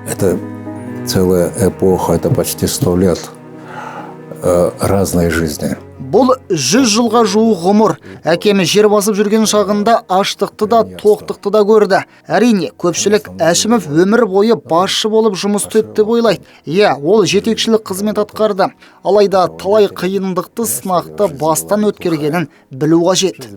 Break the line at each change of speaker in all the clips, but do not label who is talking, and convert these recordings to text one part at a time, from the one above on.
Это целая эпоха, это почти 100 лет разной жизни.
Бұл 100 жылға жуық ғұмыр. Әкемі жер басып жүрген шағында аштықты да, тоқтықты да көрді. Әрине, көпшілік Әшімов өмір бойы басшы болып жұмыс істеді деп ойлайды. Иә, ол жетекшілік қызмет атқарды. Алайда талай қиындықты, сынақты бастан өткергенін білу қажет.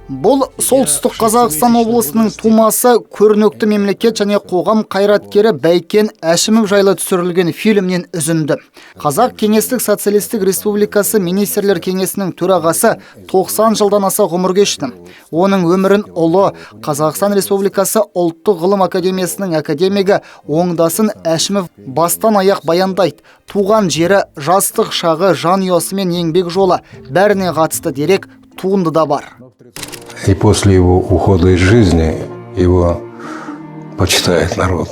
Бұл солтүстік Қазақстан облысының тумасы, көрнекті мемлекет және қоғам қайраткері Бәйкен Әшімов жайлы түсірілген фильмнен үзінді. Қазақ Кеңестік Социалистік Республикасы Министрлер Кеңесінің төрағасы 90 жылдан аса ғұмыр кешті. Оның өмірін ұлы Қазақстан Республикасы Ұлттық ғылым академиясының академигі Оңдасын Әшімов бастан аяқ баяндайды. Туған жері, жастық шағы, жанұясы мен еңбек жолы бәріне қатысты дерек туындыда бар.
И после его ухода из жизни его почитает народ.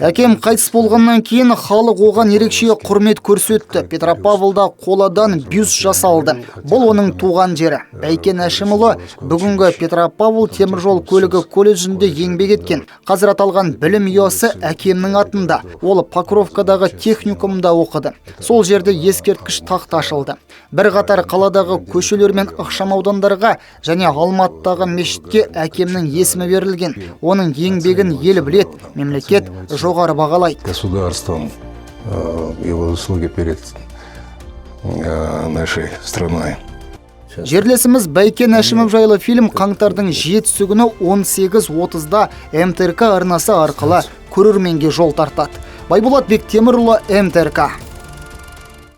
Әкем қайтыс болғаннан кейін халық оған ерекше құрмет көрсетті. Петропавлда қоладан бюст жасалды. Бұл оның туған жері. Бәйкен Әшімұлы бүгінгі Петропавл теміржол көлігі колледжінде еңбек еткен. Қазір аталған білім ұясы әкемнің атында. Ол Покровкадағы техникумда оқыды. Сол жерде ескерткіш тақта ашылды. Бір қатар қаладағы көшелер мен ықшам аудандарға және Алматыдағы мешітке әкемнің есімі берілген. Оның еңбегін ел білет, мемлекет жоғары бағалайды.
Государством его заслуги перед нашей страной.
Жерлесіміз Бәйкен Әшімов жайлы фильм қаңтардың 7-сі күні 18:30-да МТРК арнасы арқылы көрерменге жол тартады. Байболат Бектемірұлы, МТРК.